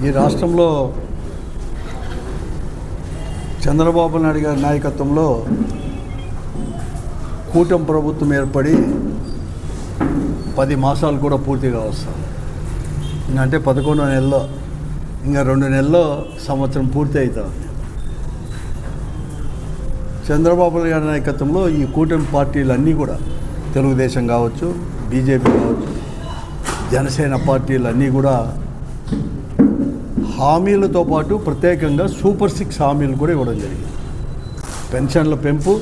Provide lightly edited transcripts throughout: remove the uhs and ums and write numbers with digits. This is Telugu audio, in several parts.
ఈ రాష్ట్రంలో చంద్రబాబు నాయుడు గారి నాయకత్వంలో కూటమి ప్రభుత్వం ఏర్పడి 10 మాసాలు కూడా పూర్తిగా వస్తాయి. అంటే 11 నెలల్లో, ఇంకా 2 నెలల్లో సంవత్సరం పూర్తి అవుతుంది. చంద్రబాబు గారి నాయకత్వంలో ఈ కూటమి పార్టీలన్నీ కూడా, తెలుగుదేశం కావచ్చు, బీజేపీ కావచ్చు, జనసేన పార్టీలన్నీ కూడా హామీలతో పాటు ప్రత్యేకంగా సూపర్ 6 హామీలు కూడా ఇవ్వడం జరిగింది. పెన్షన్ల పెంపు,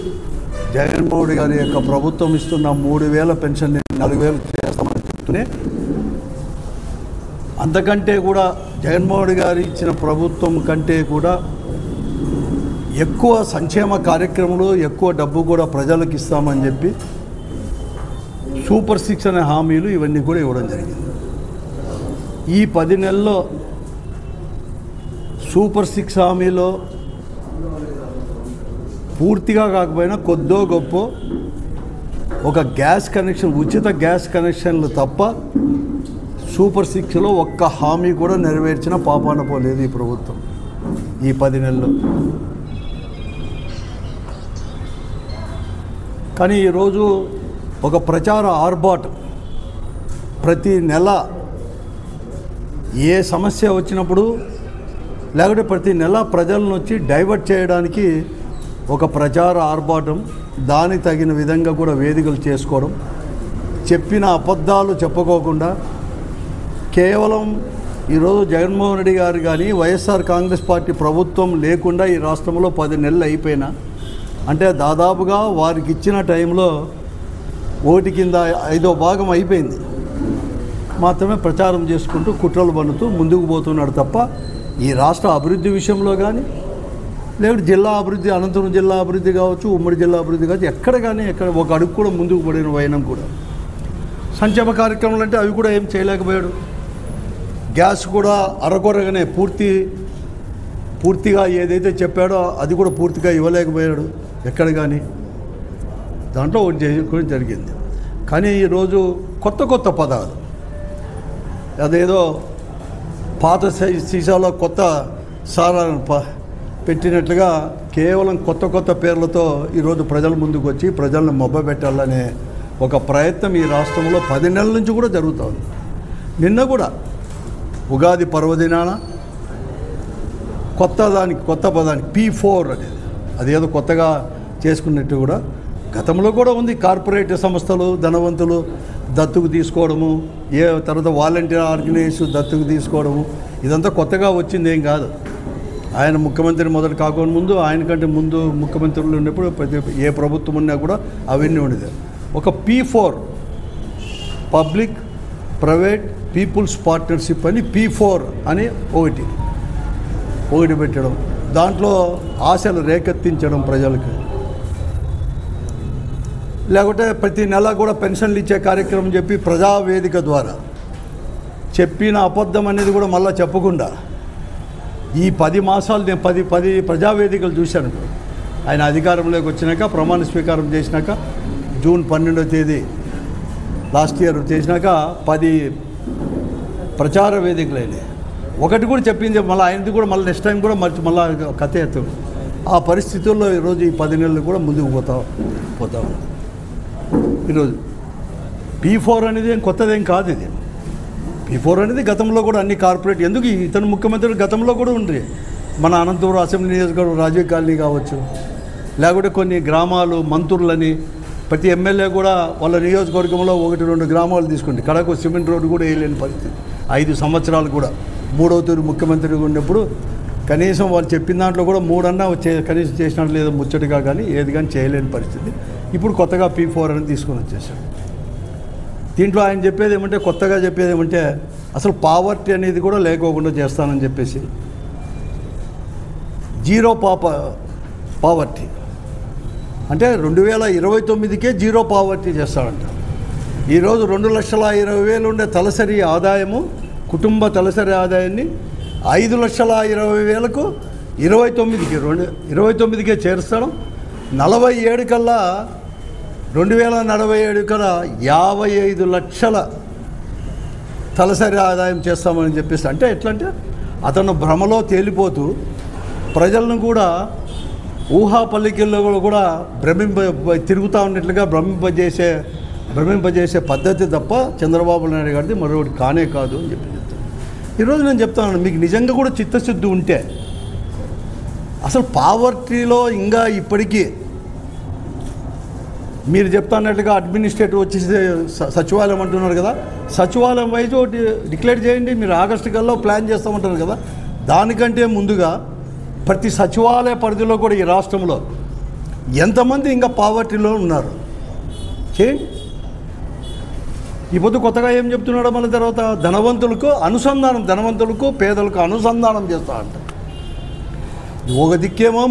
జగన్మోహన్ గారి యొక్క ప్రభుత్వం ఇస్తున్న 3,000 పెన్షన్ని 4,000 చేస్తామని చెప్తూనే, అంతకంటే కూడా జగన్మోహన్ గారు ఇచ్చిన ప్రభుత్వం కంటే కూడా ఎక్కువ సంక్షేమ కార్యక్రమాలు, ఎక్కువ డబ్బు కూడా ప్రజలకు ఇస్తామని చెప్పి సూపర్ 6 అనే హామీలు ఇవన్నీ కూడా ఇవ్వడం జరిగింది. ఈ 10 నెలల్లో సూపర్ 6 హామీలో పూర్తిగా కాకపోయినా కొద్దో గొప్ప ఒక గ్యాస్ కనెక్షన్, ఉచిత గ్యాస్ కనెక్షన్లు తప్ప సూపర్ 6లో ఒక్క హామీ కూడా నెరవేర్చిన పాపాన పోలేదు ఈ ప్రభుత్వం ఈ 10 నెలల్లో. కానీ ఈరోజు ఒక ప్రచార ఆర్భాటం, ప్రతి నెల ఏ సమస్య వచ్చినప్పుడు లేకపోతే ప్రతి నెల ప్రజలను వచ్చి డైవర్ట్ చేయడానికి ఒక ప్రచార ఆర్భాటం, దానికి తగిన విధంగా కూడా వేదికలు చేసుకోవడం, చెప్పిన అబద్ధాలు చెప్పుకోకుండా కేవలం ఈరోజు జగన్మోహన్ రెడ్డి గారు కానీ వైఎస్ఆర్ కాంగ్రెస్ పార్టీ ప్రభుత్వం లేకుండా ఈ రాష్ట్రంలో 10 నెలలు అయిపోయినా, అంటే దాదాపుగా వారికి ఇచ్చిన టైంలో 1 కింద 5వ భాగం అయిపోయింది మాత్రమే ప్రచారం చేసుకుంటూ కుట్రలు పన్నుతూ ముందుకు పోతున్నాడు తప్ప ఈ రాష్ట్ర అభివృద్ధి విషయంలో కానీ, లేకపోతే జిల్లా అభివృద్ధి, అనంతపురం జిల్లా అభివృద్ధి కావచ్చు, ఉమ్మడి జిల్లా అభివృద్ధి కావచ్చు, ఎక్కడ కానీ ఎక్కడ ఒక అడుగు కూడా ముందుకు పడిన వైనం కూడా. సంక్షేమ కార్యక్రమాలు అంటే అవి కూడా ఏం చేయలేకపోయాడు. గ్యాస్ కూడా అరకొరగానే పూర్తిగా ఏదైతే చెప్పాడో అది కూడా పూర్తిగా ఇవ్వలేకపోయాడు ఎక్కడ కానీ. దాంట్లో ఒకటి చేయడం జరిగింది. కానీ ఈరోజు కొత్త పదాలు, అదేదో పాత సీసాలో కొత్త సారాలను పెట్టినట్లుగా కేవలం కొత్త పేర్లతో ఈరోజు ప్రజల ముందుకు వచ్చి ప్రజలను మొబ్బబెట్టాలనే ఒక ప్రయత్నం ఈ రాష్ట్రంలో 10 నెలల నుంచి కూడా జరుగుతుంది. నిన్న కూడా ఉగాది పర్వదినాన కొత్త పదానికి P4 అనేది, అదేదో కొత్తగా చేసుకున్నట్టు కూడా గతంలో కూడా ఉంది. కార్పొరేట్ సంస్థలు, ధనవంతులు దత్తుకు తీసుకోవడము, తర్వాత వాలంటీర్ ఆర్గనైజేషన్ దత్తుకు తీసుకోవడము, ఇదంతా కొత్తగా వచ్చింది ఏం కాదు. ఆయన ముఖ్యమంత్రి మొదలు కాకుండా ముందు, ఆయన కంటే ముందు ముఖ్యమంత్రులు ఉన్నప్పుడు ఏ ప్రభుత్వం ఉన్నా కూడా అవన్నీ ఉండేది. ఒక P4 public private peoples partnership అని P4 అని ఒకటి పెట్టడం, దాంట్లో ఆశలు రేకెత్తించడం ప్రజలకు. లేకపోతే ప్రతి నెల కూడా పెన్షన్లు ఇచ్చే కార్యక్రమం చెప్పి ప్రజావేదిక ద్వారా చెప్పిన అబద్ధం అనేది కూడా మళ్ళీ చెప్పకుండా ఈ 10 మాసాలు నేను 10 ప్రజావేదికలు చూశాను. ఆయన అధికారంలోకి వచ్చినాక, ప్రమాణ స్వీకారం చేసినాక, జూన్ 12వ తేదీ లాస్ట్ ఇయర్ చేసినాక 10 ప్రచార వేదికలు అయినాయి. ఒకటి కూడా చెప్పింది మళ్ళీ ఆయనది కూడా మళ్ళీ నెక్స్ట్ టైం కూడా మళ్ళీ కథ ఎత్తాడు. ఆ పరిస్థితుల్లో ఈరోజు ఈ 10 నెలలు కూడా ముందుకు పోతా ఉంది. ఈరోజు P4 అనేది ఏం కొత్తదేం కాదు. ఇది P4 అనేది గతంలో కూడా అన్ని కార్పొరేట్, ఎందుకు ఇతను ముఖ్యమంత్రులు గతంలో కూడా ఉండ్రి. మన అనంతపురం అసెంబ్లీ నియోజకవర్గం రాజీవ్ కాలనీ కావచ్చు, లేకపోతే కొన్ని గ్రామాలు మంత్రులని ప్రతి ఎమ్మెల్యే కూడా వాళ్ళ నియోజకవర్గంలో 1-2 గ్రామాలు తీసుకుంటే కడకు సిమెంట్ రోడ్డు కూడా వేయలేని పరిస్థితి. 5 సంవత్సరాలు కూడా 3వ తూరి ముఖ్యమంత్రిగా ఉన్నప్పుడు కనీసం వాళ్ళు చెప్పిన దాంట్లో కూడా 3 అన్నా కనీసం చేసినట్టు లేదో ముచ్చటగా కానీ ఏది కానీ చేయలేని పరిస్థితి. ఇప్పుడు కొత్తగా P4 అని తీసుకొని వచ్చేసాడు. దీంట్లో ఆయన చెప్పేది ఏమంటే, కొత్తగా చెప్పేది ఏమంటే, అసలు పావర్టీ అనేది కూడా లేకోకుండా చేస్తానని చెప్పేసి, జీరో పావర్టీ అంటే 2029కే జీరో పావర్టీ చేస్తాడంట. ఈరోజు 2,20,000 ఉండే తలసరి ఆదాయము, కుటుంబ తలసరి ఆదాయాన్ని 5,20,000కు 29కే చేరుస్తాడు. 47 కల్లా 2047 కల్లా 55 లక్షల తలసరి ఆదాయం చేస్తామని చెప్పేసి, అంటే ఎట్లా అంటే అతను భ్రమలో తేలిపోతూ ప్రజలను కూడా ఊహాపల్లికల్లో కూడా తిరుగుతూ ఉన్నట్లుగా భ్రమింపజేసే పద్ధతి తప్ప చంద్రబాబు నాయుడు గారిది మరొకటి కానే కాదు అని చెప్పి చెప్తాను. ఈరోజు నేను చెప్తాను, మీకు నిజంగా కూడా చిత్తశుద్ధి ఉంటే అసలు పావర్టీలో ఇంకా ఇప్పటికీ మీరు చెప్తాన్నట్లుగా అడ్మినిస్ట్రేటివ్ వచ్చేసి సచివాలయం అంటున్నారు కదా, సచివాలయం వైజ్ ఒకటి డిక్లేర్ చేయండి. మీరు ఆగస్టు కల్లా ప్లాన్ చేస్తామంటారు కదా, దానికంటే ముందుగా ప్రతి సచివాలయ పరిధిలో కూడా ఈ రాష్ట్రంలో ఎంతమంది ఇంకా పావర్టీలో ఉన్నారు చేయండి. ఈ పొద్దు కొత్తగా ఏం చెప్తున్నాడో మళ్ళీ తర్వాత ధనవంతులకు పేదలకు అనుసంధానం చేస్తా అంట. ఒక దిక్కేమో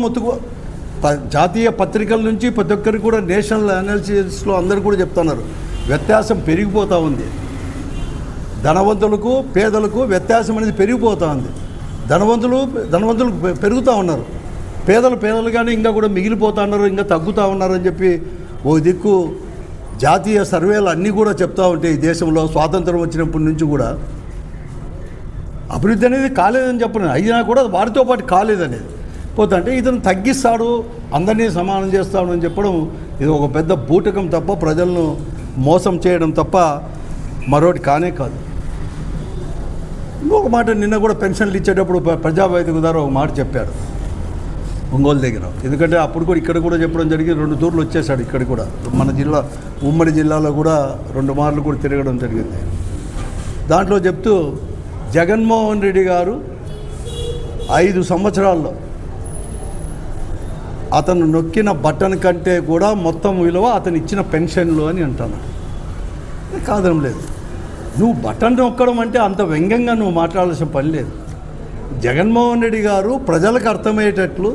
జాతీయ పత్రికల నుంచి ప్రతి ఒక్కరికి కూడా నేషనల్ అనాలిసిస్లో అందరూ కూడా చెప్తున్నారు వ్యత్యాసం పెరిగిపోతూ ఉంది. ధనవంతులకు పేదలకు వ్యత్యాసం అనేది పెరిగిపోతూ ఉంది. ధనవంతులు పెరుగుతూ ఉన్నారు, పేదలుగానే ఇంకా కూడా మిగిలిపోతూ ఉన్నారు, ఇంకా తగ్గుతూ ఉన్నారు అని చెప్పి ఓ దిక్కు జాతీయ సర్వేలు అన్నీ కూడా చెప్తూ ఉంటే ఈ దేశంలో స్వాతంత్రం వచ్చినప్పటి నుంచి కూడా అభివృద్ధి అనేది కాలేదని చెప్పను, అయినా కూడా వారితో పాటు కాలేదనేది పోతుంటే ఇతను తగ్గిస్తాడు, అందరినీ సమానం చేస్తాడు అని చెప్పడం ఇది ఒక పెద్ద బూటకం తప్ప ప్రజలను మోసం చేయడం తప్ప మరొకటి కానే కాదు. ఇంకొక మాట, నిన్న కూడా పెన్షన్లు ఇచ్చేటప్పుడు ప్రజావేదిక ద్వారా ఒక మాట చెప్పాడు ఒంగోలు దగ్గర. ఎందుకంటే అప్పుడు కూడా ఇక్కడ కూడా చెప్పడం జరిగింది, 2 తూర్లు వచ్చేసాడు ఇక్కడ కూడా, మన ఉమ్మడి జిల్లాలో కూడా 2 మార్లు కూడా తిరగడం జరిగింది. దాంట్లో చెప్తూ జగన్మోహన్ రెడ్డి గారు 5 సంవత్సరాల్లో అతను నొక్కిన బటన్ కంటే కూడా మొత్తం విలువ అతను ఇచ్చిన పెన్షన్లు అని అంటాను. కాదనం లేదు, నువ్వు బటన్ నొక్కడం అంటే అంత వ్యంగ్యంగా నువ్వు మాట్లాడాల్సిన పని లేదు. జగన్మోహన్ రెడ్డి గారు ప్రజలకు అర్థమయ్యేటట్లు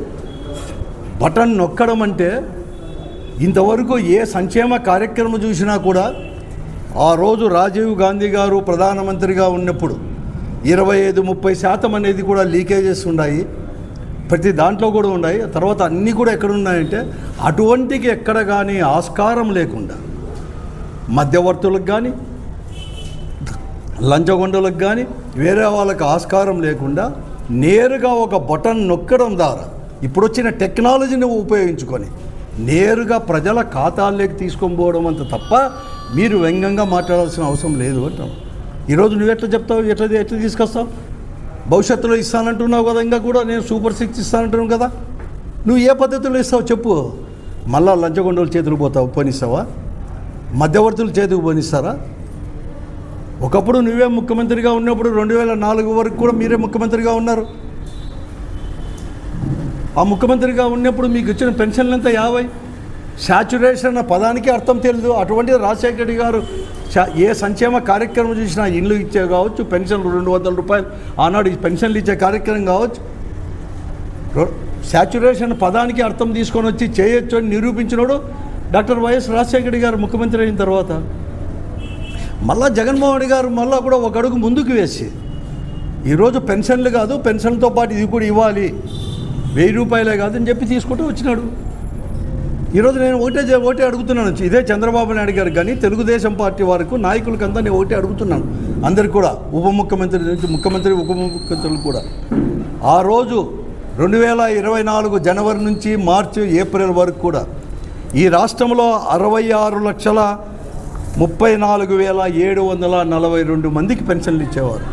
బటన్ నొక్కడం అంటే ఇంతవరకు ఏ సంక్షేమ కార్యక్రమం చూసినా కూడా ఆ రోజు రాజీవ్ గాంధీ గారు ప్రధానమంత్రిగా ఉన్నప్పుడు 25-30% అనేది కూడా లీకేజెస్ ఉన్నాయి, ప్రతి దాంట్లో కూడా ఉన్నాయి. తర్వాత అన్నీ కూడా ఎక్కడ ఉన్నాయంటే అటువంటికి ఎక్కడ కానీ ఆస్కారం లేకుండా మధ్యవర్తులకు కానీ లంచగొండలకు కానీ వేరే వాళ్ళకి ఆస్కారం లేకుండా నేరుగా ఒక బటన్ నొక్కడం ద్వారా ఇప్పుడు వచ్చిన టెక్నాలజీని ఉపయోగించుకొని నేరుగా ప్రజల ఖాతాల్లోకి తీసుకొని పోవడం అంత తప్ప మీరు వ్యంగ్యంగా మాట్లాడాల్సిన అవసరం లేదు అంటాం. ఈరోజు నువ్వు ఎట్లా చెప్తావు, ఎట్లా తీసుకొస్తావు? భవిష్యత్తులో ఇస్తానంటున్నావు కదా, ఇంకా కూడా నేను సూపర్ 6 ఇస్తానంటున్నావు కదా, నువ్వు ఏ పద్ధతిలో ఇస్తావు చెప్పు? మళ్ళా లంచగొండల చేతులు పోనిస్తావా? మధ్యవర్తుల చేతికి పోనిస్తారా? ఒకప్పుడు నువ్వే ముఖ్యమంత్రిగా ఉన్నప్పుడు 2004 వరకు కూడా మీరే ముఖ్యమంత్రిగా ఉన్నారు. ఆ ముఖ్యమంత్రిగా ఉన్నప్పుడు మీకు ఇచ్చిన పెన్షన్లు ఎంత 50. శాచ్యురేషన్ అన్న పదానికి అర్థం తెలియదు. అటువంటి రాజశేఖర రెడ్డి గారు ఏ సంక్షేమ కార్యక్రమం చూసినా ఇండ్లు ఇచ్చే కావచ్చు, పెన్షన్లు 200 రూపాయలు ఆనాడు ఈ పెన్షన్లు ఇచ్చే కార్యక్రమం కావచ్చు, శాచ్యురేషన్ పదానికి అర్థం తీసుకొని వచ్చి చేయొచ్చు అని నిరూపించినాడు డాక్టర్ వైఎస్ రాజశేఖర రెడ్డి గారు ముఖ్యమంత్రి అయిన తర్వాత. మళ్ళా జగన్మోహన్ రెడ్డి గారు మళ్ళీ కూడా ఒక అడుగు ముందుకు వేసి ఈరోజు పెన్షన్లు కాదు, పెన్షన్లతో పాటు ఇది కూడా ఇవ్వాలి, 1000 రూపాయలే కాదు అని చెప్పి తీసుకుంటూ వచ్చినాడు. ఈరోజు నేను ఒకటే అడుగుతున్నాను, ఇదే చంద్రబాబు నాయుడు గారికి కానీ తెలుగుదేశం పార్టీ వరకు నాయకులకంతా నేను ఒకటే అడుగుతున్నాను, అందరికి కూడా, ఉప ముఖ్యమంత్రి నుంచి ముఖ్యమంత్రి ఉప ముఖ్యమంత్రులు కూడా. ఆ రోజు 2024 జనవరి నుంచి మార్చి ఏప్రిల్ వరకు కూడా ఈ రాష్ట్రంలో 66,34,742 మందికి పెన్షన్లు ఇచ్చేవారు.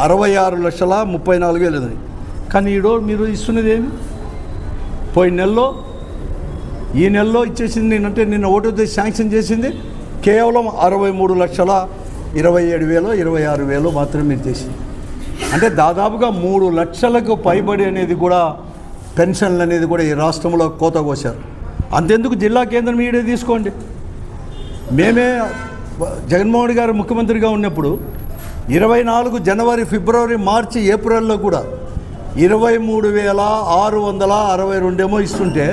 66,34,000. కానీ ఈరోజు మీరు ఇస్తున్నది ఏమి? పోయిన నెలలో ఈ నెలలో ఇచ్చేసింది నేనంటే నిన్న ఓటు శాంక్షన్ చేసింది కేవలం 63,27,000 26,000 మాత్రమే మీరు చేసింది. అంటే దాదాపుగా 3 లక్షలకు పైబడి అనేది కూడా పెన్షన్లు అనేది కూడా ఈ రాష్ట్రంలో కోత కోశారు. అంతెందుకు జిల్లా కేంద్రం ఈడే తీసుకోండి, మేమే జగన్మోహన్ గారు ముఖ్యమంత్రిగా ఉన్నప్పుడు 24 జనవరి ఫిబ్రవరి మార్చి ఏప్రిల్లో కూడా 23,662 ఏమో ఇస్తుంటే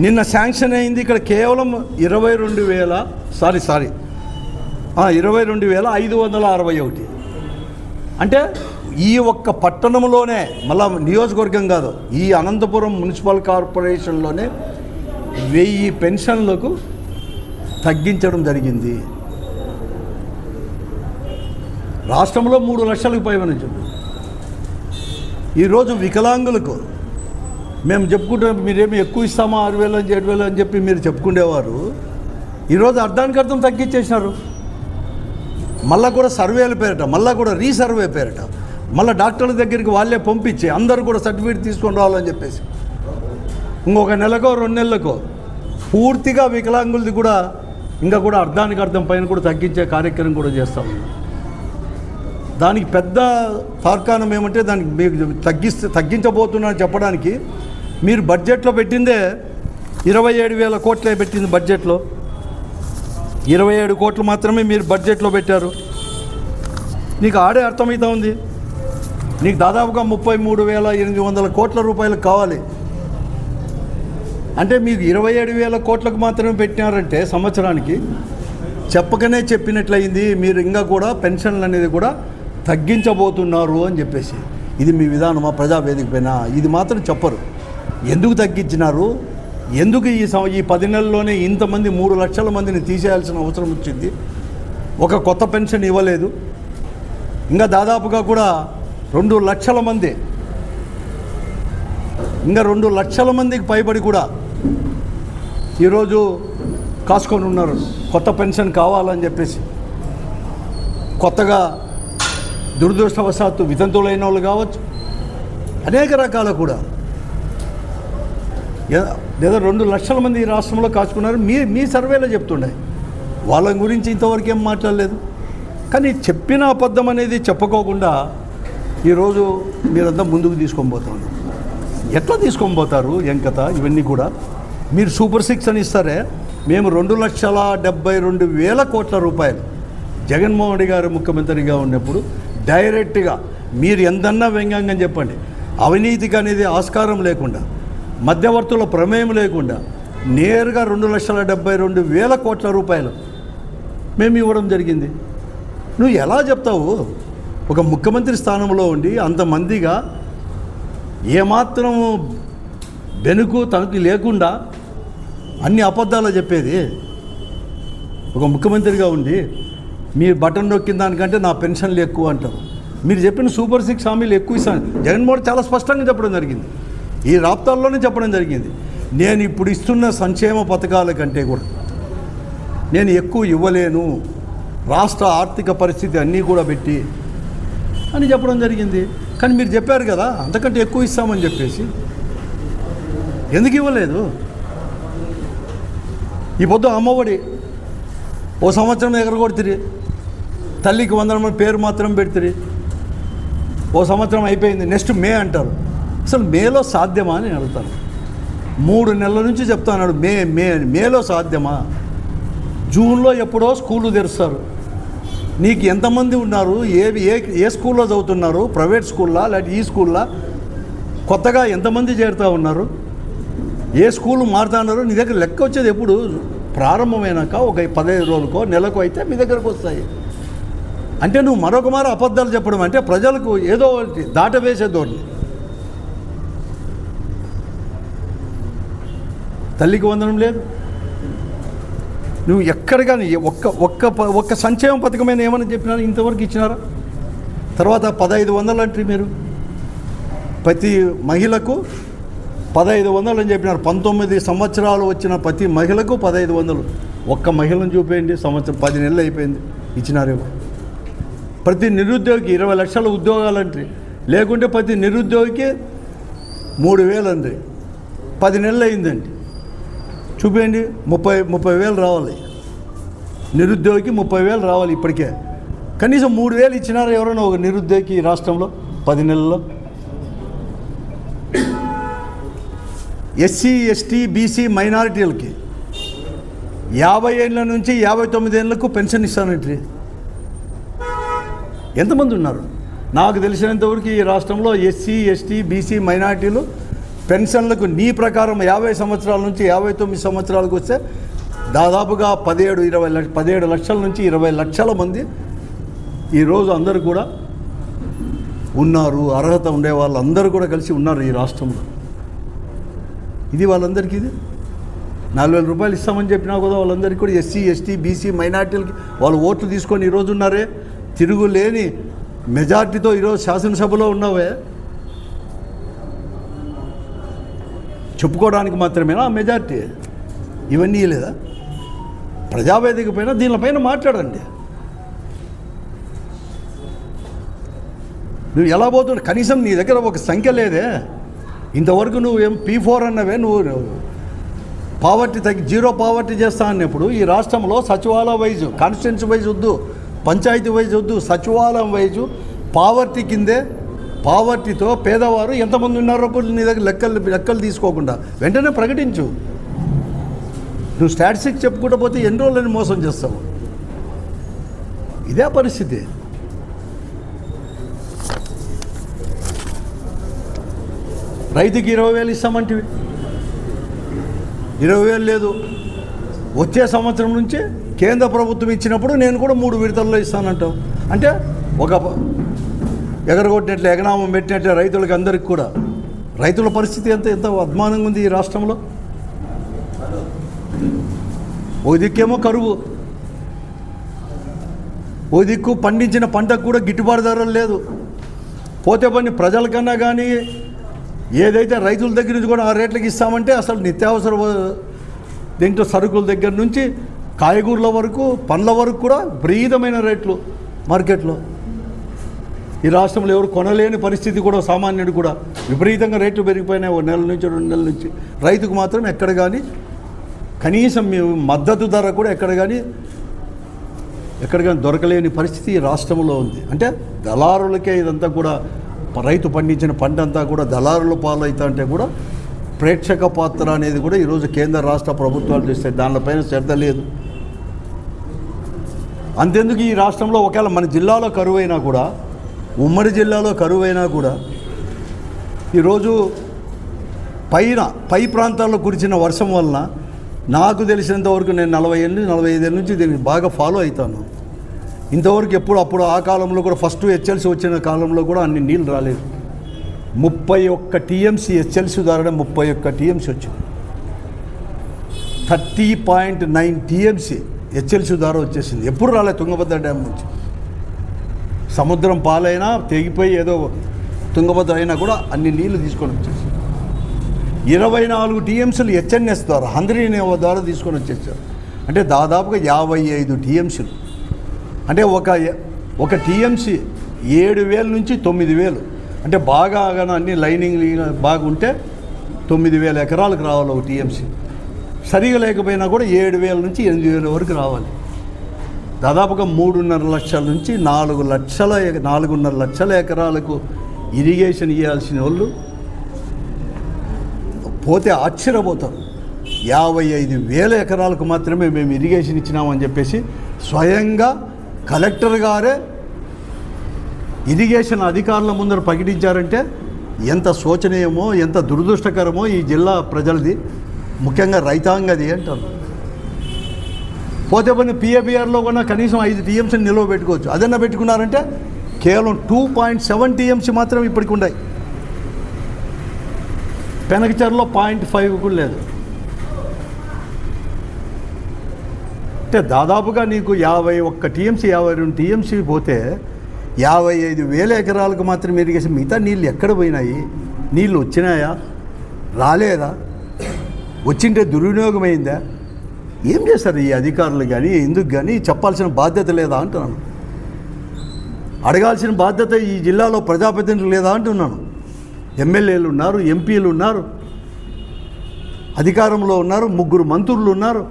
నిన్న శాంక్షన్ అయింది ఇక్కడ కేవలం 22,561. అంటే ఈ ఒక్క పట్టణంలోనే, మళ్ళా నియోజకవర్గం కాదు, ఈ అనంతపురం మున్సిపల్ కార్పొరేషన్లోనే 1000 పెన్షన్లకు తగ్గించడం జరిగింది. రాష్ట్రంలో 3 లక్షలకు పైన చెప్పి ఈరోజు వికలాంగులకు మేము చెప్పుకుంటాం, మీరేమి ఎక్కువ ఇస్తామా 6,000 అని 7,000 అని చెప్పి మీరు చెప్పుకునేవారు. ఈరోజు అర్థానికి అర్థం తగ్గించేసినారు. మళ్ళీ కూడా సర్వేల పేరట, మళ్ళీ కూడా రీసర్వే పేరట, మళ్ళీ డాక్టర్ల దగ్గరికి వాళ్ళే పంపించి అందరూ కూడా సర్టిఫికేట్ తీసుకొని రావాలని చెప్పేసి ఇంకొక నెలకో 2 నెలలకో పూర్తిగా వికలాంగులది కూడా ఇంకా కూడా అర్థానికి అర్థం పైన కూడా తగ్గించే కార్యక్రమం కూడా చేస్తాం. దానికి పెద్ద తార్కాణం ఏమంటే దానికి మీకు తగ్గించబోతున్నాను చెప్పడానికి మీరు బడ్జెట్లో పెట్టిందే 27,000 కోట్లే పెట్టింది. బడ్జెట్లో 27 కోట్లు మాత్రమే మీరు బడ్జెట్లో పెట్టారు. నీకు ఆడే అర్థమవుతా ఉంది. నీకు దాదాపుగా 33,800 కోట్ల రూపాయలు కావాలి. అంటే మీకు 27,000 కోట్లకు మాత్రమే పెట్టినారంటే సంవత్సరానికి చెప్పకనే చెప్పినట్లయింది. మీరు ఇంకా కూడా పెన్షన్లు అనేది కూడా తగ్గించబోతున్నారు అని చెప్పేసి. ఇది మీ విధానమా ప్రజావేదిక పైన? ఇది మాత్రం చెప్పరు. ఎందుకు తగ్గించినారు, ఎందుకు ఈ 10 నెలల్లోనే ఇంతమంది 3 లక్షల మందిని తీసేయాల్సిన అవసరం వచ్చింది, ఒక కొత్త పెన్షన్ ఇవ్వలేదు, ఇంకా దాదాపుగా కూడా 2 లక్షల మంది, ఇంకా 2 లక్షల మందికి పైబడి కూడా ఈరోజు కాసుకొని ఉన్నారు కొత్త పెన్షన్ కావాలని చెప్పేసి. కొత్తగా దురదృష్టవశాత్తు వితంతువులైన వాళ్ళు కావచ్చు, అనేక రకాల కూడా లేదా 2 లక్షల మంది ఈ రాష్ట్రంలో కాచుకున్నారు. మీ సర్వేలో చెప్తుండే, వాళ్ళ గురించి ఇంతవరకు ఏం మాట్లాడలేదు. కానీ చెప్పిన అబద్ధం అనేది చెప్పుకోకుండా ఈరోజు మీరంతా ముందుకు తీసుకొని పోతారు. ఎట్లా తీసుకొని పోతారు ఏం కథ? ఇవన్నీ కూడా మీరు సూపర్ 6 అని ఇస్తారే, మేము 2,72,000 కోట్ల రూపాయలు జగన్మోహన్ రెడ్డి గారు ముఖ్యమంత్రిగా ఉన్నప్పుడు డైరెక్ట్గా మీరు ఎంతన్నా వ్యంగ్యంగా చెప్పండి, అవినీతికి అనేది ఆస్కారం లేకుండా, మధ్యవర్తుల ప్రమేయం లేకుండా నేరుగా 2,72,000 కోట్ల రూపాయలు మేము ఇవ్వడం జరిగింది. నువ్వు ఎలా చెప్తావు? ఒక ముఖ్యమంత్రి స్థానంలో ఉండి అంతమందిగా ఏమాత్రం బెనుకు తనకు లేకుండా అన్ని అబద్ధాలు చెప్పేది ఒక ముఖ్యమంత్రిగా ఉండి మీరు బటన్ నొక్కిన దానికంటే నా పెన్షన్లు ఎక్కువ అంటారు. మీరు చెప్పిన సూపర్ 6 హామీలు ఎక్కువ ఇస్తాను జగన్మోహన్ చాలా స్పష్టంగా చెప్పడం జరిగింది. ఈ రాప్తాల్లోనే చెప్పడం జరిగింది, నేను ఇప్పుడు ఇస్తున్న సంక్షేమ పథకాల కంటే కూడా నేను ఎక్కువ ఇవ్వలేను, రాష్ట్ర ఆర్థిక పరిస్థితి అన్నీ కూడా పెట్టి అని చెప్పడం జరిగింది. కానీ మీరు చెప్పారు కదా అంతకంటే ఎక్కువ ఇస్తామని చెప్పేసి. ఎందుకు ఇవ్వలేదు? ఈ పొద్దు అమ్మఒడి ఓ సంవత్సరం ఎగరగొడుతుంది, తల్లికి 100 పేరు మాత్రం పెడుతుంది, ఓ సంవత్సరం అయిపోయింది, నెక్స్ట్ మే అంటారు. అసలు మేలో సాధ్యమా అని అడుగుతాను. 3 నెలల నుంచి చెప్తాను మేలో సాధ్యమా? జూన్లో ఎప్పుడో స్కూళ్ళు తెరుస్తారు. నీకు ఎంతమంది ఉన్నారు, ఏ స్కూల్లో చదువుతున్నారు, ప్రైవేట్ స్కూల్లా లేకపోతే ఈ స్కూల్లా, కొత్తగా ఎంతమంది చేరుతూ ఉన్నారు, ఏ స్కూల్ మారుతున్నారు? నీ దగ్గర లెక్క వచ్చేది ఎప్పుడు? ప్రారంభమైనాక ఒక 15 రోజులకో నెలకు అయితే మీ దగ్గరకు వస్తాయి. అంటే నువ్వు మరొక మారు అబద్ధాలు చెప్పడం అంటే ప్రజలకు ఏదో దాటవేసే ధోరణి. తల్లికి 100 లేదు, నువ్వు ఎక్కడ కానీ ఒక్క సంక్షేమ పథకమైన ఏమని చెప్పినా ఇంతవరకు ఇచ్చినారా? తర్వాత 1,500 అంటే మీరు ప్రతి మహిళకు 1,500 అని చెప్పినారు. 19 సంవత్సరాలు వచ్చిన ప్రతి మహిళకు 1,500. ఒక్క మహిళను చూపేయండి, సంవత్సరం 10 నెలలు అయిపోయింది ఇచ్చినారేమో. ప్రతి నిరుద్యోగికి 20 లక్షల ఉద్యోగాలంటే, లేకుంటే ప్రతి నిరుద్యోగికి 3,000 అండి, 10 నెలలు అయిందండి. చూపేయండి, 30,000 రావాలి నిరుద్యోగికి, 30,000 రావాలి. ఇప్పటికే కనీసం 3,000 ఇచ్చినారా ఎవరైనా ఒక నిరుద్యోగికి ఈ రాష్ట్రంలో 10 నెలల్లో? ఎస్సీ ఎస్టీ బీసీ మైనారిటీలకి 50 ఏళ్ళ నుంచి 59 ఏళ్ళకు పెన్షన్ ఇస్తానంటే ఎంతమంది ఉన్నారు? నాకు తెలిసినంతవరకు ఈ రాష్ట్రంలో ఎస్సీ ఎస్టీ బీసీ మైనారిటీలు పెన్షన్లకు నీ ప్రకారం 50 సంవత్సరాల నుంచి 59 సంవత్సరాలకు వస్తే దాదాపుగా 17 లక్షల నుంచి 20 లక్షల మంది ఈరోజు అందరూ కూడా ఉన్నారు. అర్హత ఉండే వాళ్ళందరూ కూడా కలిసి ఉన్నారు ఈ రాష్ట్రంలో. ఇది వాళ్ళందరికీ ఇది 4,000 రూపాయలు ఇస్తామని చెప్పినా కూడా వాళ్ళందరికీ కూడా ఎస్సీ ఎస్టీ బీసీ మైనార్టీలకి వాళ్ళు ఓట్లు తీసుకొని ఈరోజు ఉన్నారే, తిరుగులేని మెజార్టీతో ఈరోజు శాసనసభలో ఉన్నావే. చెప్పుకోవడానికి మాత్రమేనా ఆ మెజార్టీ? ఇవన్నీ లేదా? ప్రజావేదిక పైన దీనిపైన మాట్లాడండి. నువ్వు ఎలా పోతున్నావు? కనీసం నీ దగ్గర ఒక సంఖ్య లేదే. ఇంతవరకు నువ్వు ఏం P4 అన్నవే. నువ్వు పావర్టీ జీరో పావర్టీ చేస్తా అన్నప్పుడు ఈ రాష్ట్రంలో సచివాలయం వైజు, కాన్స్టిట్యున్సీ వైజ్ వద్దు, పంచాయతీ వైజ్ వద్దు, సచివాలయం వైజు పావర్టీ కిందే, పావర్టీతో పేదవారు ఎంతమంది ఉన్నారో నీ దగ్గర లెక్కలు తీసుకోకుండా వెంటనే ప్రకటించు. నువ్వు స్టాటిస్టిక్స్ చెప్పుకుంటూ పోతే ఎన్ని రోజులని మోసం చేస్తావు? ఇదే పరిస్థితి. రైతుకి 20,000 ఇస్తామంటివి, 20,000 లేదు. వచ్చే సంవత్సరం నుంచి కేంద్ర ప్రభుత్వం ఇచ్చినప్పుడు నేను కూడా 3 విడతల్లో ఇస్తానంటావు. అంటే ఒక ఎగరగొట్టినట్లే, ఎగనామం పెట్టినట్లే రైతులకి అందరికి కూడా. రైతుల పరిస్థితి ఎంత అద్మానంగా ఉంది ఈ రాష్ట్రంలో. ఓ దిక్కేమో కరువు, ఓ దిక్కు పండించిన పంటకు కూడా గిట్టుబాటు ధరలు లేదు. పోతే పని ప్రజలకన్నా కానీ ఏదైతే రైతుల దగ్గర నుంచి కూడా ఆ రేట్లకి ఇస్తామంటే అసలు నిత్యావసర దీంట్లో సరుకుల దగ్గర నుంచి కాయగూరల వరకు, పండ్ల వరకు కూడా విపరీతమైన రేట్లు మార్కెట్లో. ఈ రాష్ట్రంలో ఎవరు కొనలేని పరిస్థితి కూడా, సామాన్యుడు కూడా విపరీతంగా రేట్లు పెరిగిపోయినాయి 1 నెల నుంచి 2 నెలల నుంచి. రైతుకు మాత్రం ఎక్కడ కానీ కనీసం మద్దతు ధర కూడా ఎక్కడ కానీ దొరకలేని పరిస్థితి ఈ రాష్ట్రంలో ఉంది. అంటే దళారులకే ఇదంతా కూడా, రైతు పండించిన పంట అంతా కూడా దళారుల పాలవుతా అంటే కూడా ప్రేక్షక పాత్ర అనేది కూడా ఈరోజు కేంద్ర రాష్ట్ర ప్రభుత్వాలు చేస్తాయి. దానిపైన శ్రద్ధ లేదు. అంతెందుకు ఈ రాష్ట్రంలో ఒకవేళ మన జిల్లాలో కరువైనా కూడా, ఉమ్మడి జిల్లాలో కరువైనా కూడా ఈరోజు పై ప్రాంతాల్లో కురిసిన వర్షం వలన నాకు తెలిసినంతవరకు నేను 45 ఏళ్ళ నుంచి దీనికి బాగా ఫాలో అవుతాను. ఇంతవరకు అప్పుడు ఆ కాలంలో కూడా ఫస్ట్ హెచ్ఎల్సీ వచ్చిన కాలంలో కూడా అన్ని నీళ్ళు రాలేదు. 31 టీఎంసీ హెచ్ఎల్సీ ద్వారా 31 టీఎంసీ వచ్చింది. 30.9 టీఎంసీ హెచ్ఎల్సీ ద్వారా వచ్చేసింది. ఎప్పుడు రాలేదు తుంగభద్ర డ్యామ్ నుంచి. సముద్రం పాలైనా తెగిపోయి ఏదో తుంగభద్ర అయినా కూడా అన్ని నీళ్లు తీసుకొని వచ్చేసారు. 24 టీఎంసీలు హెచ్ఎన్ఎస్ ద్వారా, హంద్రీ ద్వారా తీసుకొని వచ్చేసారు. అంటే దాదాపుగా 55 టీఎంసీలు. అంటే ఒక టీఎంసీ 7,000 నుంచి 9,000. అంటే బాగా అన్ని లైనింగ్ బాగుంటే 9,000 ఎకరాలకు రావాలి ఒక టీఎంసీ. సరిగా లేకపోయినా కూడా 7,000 నుంచి 8,000 వరకు రావాలి. దాదాపుగా 3.5 లక్షల నుంచి 4.5 లక్షల ఎకరాలకు ఇరిగేషన్ ఇవ్వాల్సిన వాళ్ళు పోతే ఆశ్చర్యపోతారు. 55,000 ఎకరాలకు మాత్రమే మేము ఇరిగేషన్ ఇచ్చినామని చెప్పేసి స్వయంగా కలెక్టర్ గారే ఇరిగేషన్ అధికారుల ముందర ప్రకటించారంటే ఎంత శోచనీయమో, ఎంత దురదృష్టకరమో ఈ జిల్లా ప్రజలది, ముఖ్యంగా రైతాంగది అంటారు. పోతే పని పిఏబిఆర్లో కూడా కనీసం 5 టీఎంసీని నిల్వ పెట్టుకోవచ్చు. అదన్నా పెట్టుకున్నారంటే కేవలం 2.7 టీఎంసీ మాత్రం ఇప్పటికి ఉన్నాయి. పెనకచర్లో 0.5 కూడా లేదు. అంటే దాదాపుగా నీకు 51 టీఎంసీ 52 టీఎంసీ పోతే 55,000 ఎకరాలకు మాత్రం ఇరిగేషన్. మిగతా నీళ్ళు ఎక్కడ పోయినాయి? నీళ్ళు వచ్చినాయా? రాలేదా? వచ్చింటే దుర్వినియోగమైందా? ఏం చేస్తారు ఈ అధికారులు కానీ, ఎందుకు కానీ చెప్పాల్సిన బాధ్యత లేదా అంటున్నాను. అడగాల్సిన బాధ్యత ఈ జిల్లాలో ప్రజాప్రతినిధులు లేదా అంటున్నాను. ఎమ్మెల్యేలు ఉన్నారు, ఎంపీలు ఉన్నారు, అధికారంలో ఉన్నారు, 3 మంత్రులు ఉన్నారు.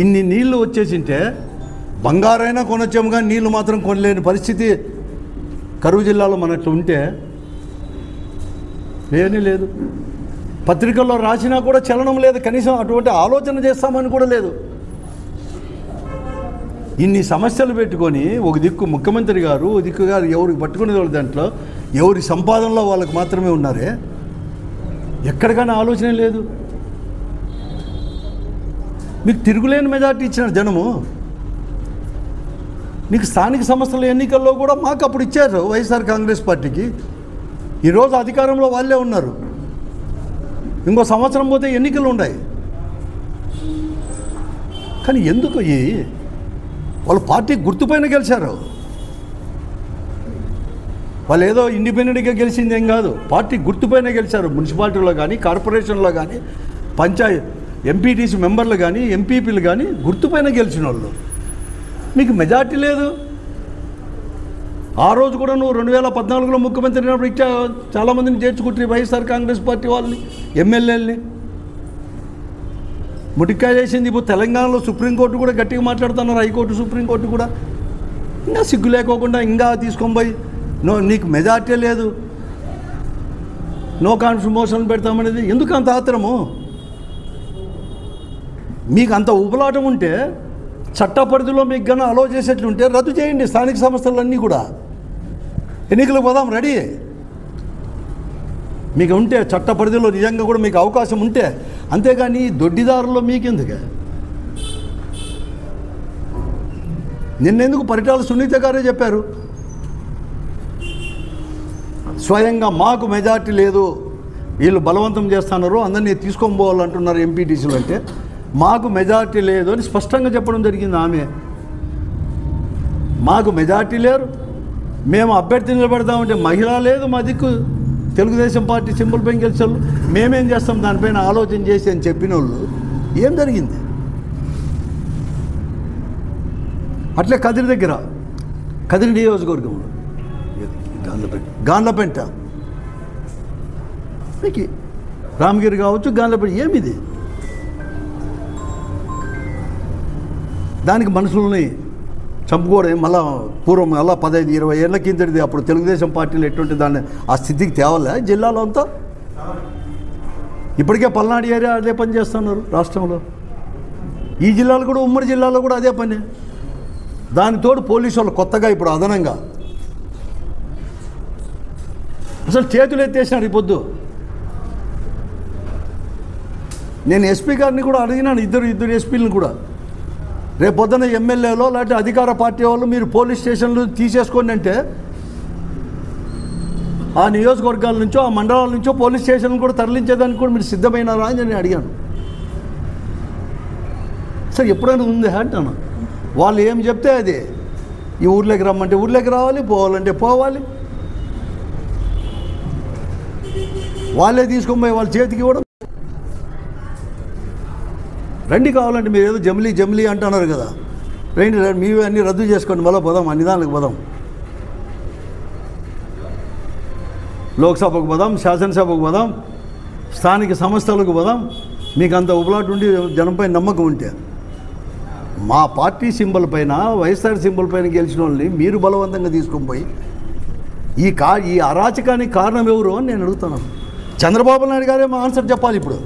ఇన్ని నీళ్లు వచ్చేసింటే బంగారైనా కొనొచ్చాము కానీ నీళ్లు మాత్రం కొనలేని పరిస్థితి కరువు జిల్లాలో మనట్లు ఉంటే లేని లేదు. పత్రికల్లో రాసినా కూడా చలనం లేదు. కనీసం అటువంటి ఆలోచన చేస్తామని కూడా లేదు. ఇన్ని సమస్యలు పెట్టుకొని ఒక దిక్కు ముఖ్యమంత్రి గారు, ఒక దిక్కు గారు ఎవరికి పట్టుకునే వాళ్ళు దాంట్లో ఎవరి సంపాదనలో వాళ్ళకి మాత్రమే ఉన్నారే. ఎక్కడికైనా ఆలోచన లేదు. మీకు తిరుగులేని మెజార్టీ ఇచ్చిన జనము. నీకు స్థానిక సంస్థల ఎన్నికల్లో కూడా మాకు అప్పుడు ఇచ్చారు వైఎస్ఆర్ కాంగ్రెస్ పార్టీకి. ఈరోజు అధికారంలో వాళ్ళే ఉన్నారు. ఇంకో సంవత్సరం పోతే ఎన్నికలు ఉన్నాయి. కానీ ఎందుకు వాళ్ళు పార్టీ గుర్తుపైన గెలిచారు. వాళ్ళు ఏదో ఇండిపెండెంట్గా గెలిచింది ఏం కాదు, పార్టీ గుర్తుపైన గెలిచారు. మున్సిపాలిటీలో కానీ, కార్పొరేషన్లో కానీ, పంచాయత్ ఎంపీటీసీ మెంబర్లు కానీ, ఎంపీపీలు కానీ గుర్తుపైన గెలిచిన వాళ్ళు. మీకు మెజార్టీ లేదు. ఆ రోజు కూడా నువ్వు 2014లో ముఖ్యమంత్రి అయినప్పుడు ఇచ్చా చాలామందిని చేర్చుకుంటే వైఎస్ఆర్ కాంగ్రెస్ పార్టీ వాళ్ళని, ఎమ్మెల్యేలని ముటిక్కాయ చేసింది. ఇప్పుడు తెలంగాణలో సుప్రీంకోర్టు కూడా గట్టిగా మాట్లాడుతున్నారు, హైకోర్టు, సుప్రీంకోర్టు కూడా. ఇంకా సిగ్గు లేకోకుండా ఇంకా తీసుకొని పోయి నీకు మెజార్టీ లేదు, నో కాన్ఫిడెన్స్ మోషన్ పెడతామనేది ఎందుకు అంత ఆత్రము? మీకు అంత ఊపలాటం ఉంటే, చట్ట పరిధిలో మీకు గన అలో చేసేట్లుంటే రద్దు చేయండి స్థానిక సంస్థలన్నీ కూడా. ఎన్నికలకు పోదాం, రెడీ. మీకు ఉంటే చట్ట పరిధిలో నిజంగా కూడా మీకు అవకాశం ఉంటే, అంతేగాని దొడ్డిదారుల్లో మీకెందుకే? నిన్నెందుకు పరిటాల సునీత గారే చెప్పారు, స్వయంగా మాకు మెజార్టీ లేదు, వీళ్ళు బలవంతం చేస్తున్నారు, అందరినీ తీసుకొని పోవాలంటున్నారు ఎంపీటీసీలు అంటే, మాకు మెజార్టీ లేదు అని స్పష్టంగా చెప్పడం జరిగింది ఆమె. మాకు మెజార్టీ లేరు, మేము అభ్యర్థి నిలబెడతామంటే మహిళ లేదు మా దిక్కు, తెలుగుదేశం పార్టీ సింబల్ పైన గెలిచారు, మేమేం చేస్తాం దానిపైన ఆలోచన చేసి అని చెప్పిన వాళ్ళు ఏం జరిగింది? అట్లే కదిరి దగ్గర, కదిరి నియోజకవర్గంలో గాండ్లపెంట మీకు రామగిరి కావచ్చు, గాండ్లపెంట ఏమిది? దానికి మనుషుల్ని చంపుకోవడం మళ్ళా పూర్వం అలా 15-20 ఏళ్ళ కిందటిది. అప్పుడు తెలుగుదేశం పార్టీలు ఎటువంటి దాన్ని ఆ స్థితికి తేవాలే జిల్లాలో అంతా. ఇప్పటికే పల్నాడు ఏరియా అదే పని చేస్తున్నారు రాష్ట్రంలో. ఈ జిల్లాలో కూడా, ఉమ్మడి జిల్లాలో కూడా అదే పని. దానితోడు పోలీసు వాళ్ళు కొత్తగా ఇప్పుడు అదనంగా అసలు చేతులు ఎత్తేసినారు. ఈ పొద్దు నేను ఎస్పీ గారిని కూడా అడిగినాను, ఇద్దరు ఎస్పీలను కూడా, రేపు పొద్దున ఎమ్మెల్యేలో లేకపోతే అధికార పార్టీ వాళ్ళు మీరు పోలీస్ స్టేషన్లు తీసేసుకోండి అంటే, ఆ నియోజకవర్గాల నుంచో ఆ మండలాల నుంచో పోలీస్ స్టేషన్లు కూడా తరలించేదానికి కూడా మీరు సిద్ధమైనారా అని నేను అడిగాను. సార్ ఎప్పుడైనా ఉంది అంటాను. వాళ్ళు ఏం చెప్తే అది, ఈ ఊర్లోకి రమ్మంటే ఊర్లోకి రావాలి, పోవాలంటే పోవాలి, వాళ్ళే తీసుకొని పోయి వాళ్ళ చేతికి ఇవ్వడం. రండి కావాలంటే, మీరు ఏదో జమిలీ అంటున్నారు కదా, రండి మీవి అన్నీ రద్దు చేసుకోండి, మళ్ళీ పోదాం, అన్ని దానికి పోదాం, లోక్సభకు పోదాం, శాసనసభకు పోదాం, స్థానిక సంస్థలకు పోదాం. మీకు అంత ఉబలాటు ఉండి జనంపై నమ్మకం ఉంటే, మా పార్టీ సింబల్ పైన, వైఎస్ఆర్ సింబల్ పైన గెలిచిన వాళ్ళని మీరు బలవంతంగా తీసుకొని పోయి ఈ అరాచకానికి కారణం ఎవరు అని నేను అడుగుతున్నాను. చంద్రబాబు నాయుడు గారే మా ఆన్సర్ చెప్పాలి. ఇప్పుడు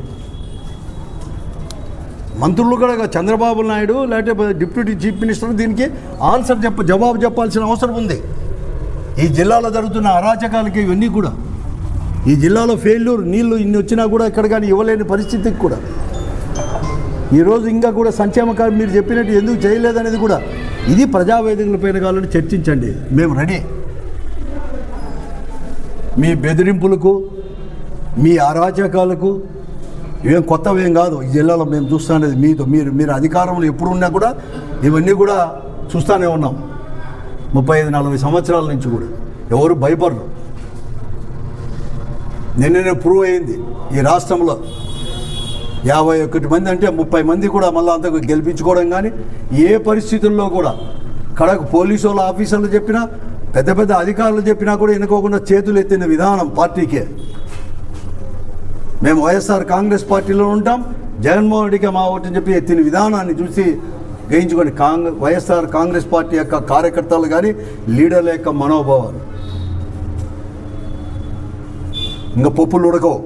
మంత్రులు కూడా చంద్రబాబు నాయుడు లేకపోతే డిప్యూటీ చీఫ్ మినిస్టర్ దీనికి ఆన్సర్ జవాబు చెప్పాల్సిన అవసరం ఉంది. ఈ జిల్లాలో జరుగుతున్న అరాచకాలకి ఇవన్నీ కూడా, ఈ జిల్లాలో ఫెయిల్యూర్, నీళ్లు ఇన్ని వచ్చినా కూడా ఇక్కడ కానీ ఇవ్వలేని పరిస్థితికి కూడా, ఈరోజు ఇంకా కూడా సంక్షేమ కార్యక్రమం మీరు చెప్పినట్టు ఎందుకు చేయలేదనేది కూడా, ఇది ప్రజావేదికలపైన కావాలని చర్చించండి. మేము రెడీ. మీ బెదిరింపులకు, మీ అరాచకాలకు ఇవేం కొత్తవేం కాదు. ఈ జిల్లాలో మేము చూస్తానేది మీతో, మీరు అధికారంలో ఎప్పుడు ఉన్నా కూడా ఇవన్నీ కూడా చూస్తూనే ఉన్నాం. 35-40 సంవత్సరాల నుంచి కూడా ఎవరు భయపడరు. నిన్ననే ప్రూవ్ అయింది ఈ రాష్ట్రంలో 51 మంది అంటే 30 మంది కూడా మళ్ళీ అంతకు గెలిపించుకోవడం కానీ, ఏ పరిస్థితుల్లో కూడా కడకు పోలీసు వాళ్ళ ఆఫీసర్లు చెప్పినా, పెద్ద అధికారులు చెప్పినా కూడా ఎన్నుకోకుండా చేతులు ఎత్తిన విధానం పార్టీకే. మేము వైఎస్ఆర్ కాంగ్రెస్ పార్టీలో ఉంటాం, జగన్మోహన్ రెడ్డికి మా ఓటని చెప్పి ఎత్తిన విధానాన్ని చూసి గ్రహించుకోండి. వైఎస్ఆర్ కాంగ్రెస్ పార్టీ యొక్క కార్యకర్తలు కానీ, లీడర్ల యొక్క మనోభావాలు ఇంకా పప్పులు ఉడకవు.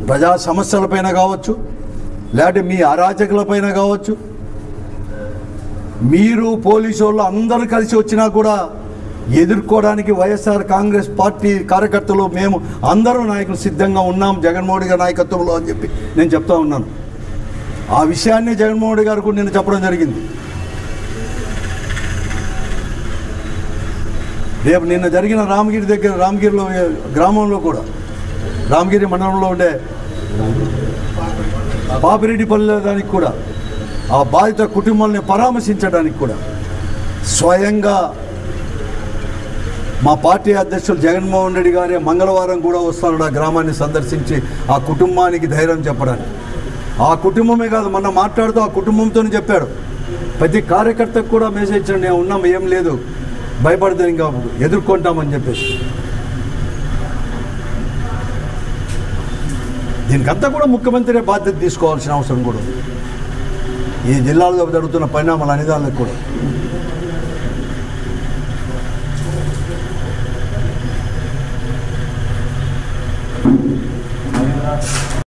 ప్రజా సమస్యలపైన కావచ్చు, లేకపోతే మీ అరాచకులపైన కావచ్చు, మీరు పోలీసు వాళ్ళు అందరూ కలిసి వచ్చినా కూడా ఎదుర్కోవడానికి వైఎస్ఆర్ కాంగ్రెస్ పార్టీ కార్యకర్తలు మేము అందరూ నాయకులు సిద్ధంగా ఉన్నాం జగన్మోహన్ రెడ్డి గారి నాయకత్వంలో అని చెప్పి నేను చెప్తా ఉన్నాను. ఆ విషయాన్ని జగన్మోహన్ రెడ్డి గారు కూడా నేను చెప్పడం జరిగింది. రేపు నిన్న జరిగిన రామగిరిలో గ్రామంలో కూడా, రామగిరి మండలంలో ఉండే పాపిరెడ్డిపల్లి దానికి కూడా, ఆ బాధిత కుటుంబాలని పరామర్శించడానికి కూడా స్వయంగా మా పార్టీ అధ్యక్షులు జగన్మోహన్ రెడ్డి గారే మంగళవారం కూడా వస్తున్నాడు ఆ గ్రామాన్ని సందర్శించి ఆ కుటుంబానికి ధైర్యం చెప్పడానికి. ఆ కుటుంబమే కాదు, మొన్న మాట్లాడుతూ ఆ కుటుంబంతోనే చెప్పాడు. ప్రతి కార్యకర్తకు కూడా మెసేజ్ ఇచ్చాడు, నేను ఉన్నాం, ఏం లేదు, భయపడతాను, ఇంకా ఎదుర్కొంటామని చెప్పేసి. దీనికంతా కూడా ముఖ్యమంత్రి బాధ్యత తీసుకోవాల్సిన అవసరం కూడా ఉంది. ఈ జిల్లాలో జరుగుతున్న పరిణామాలు అనే దానికి కూడా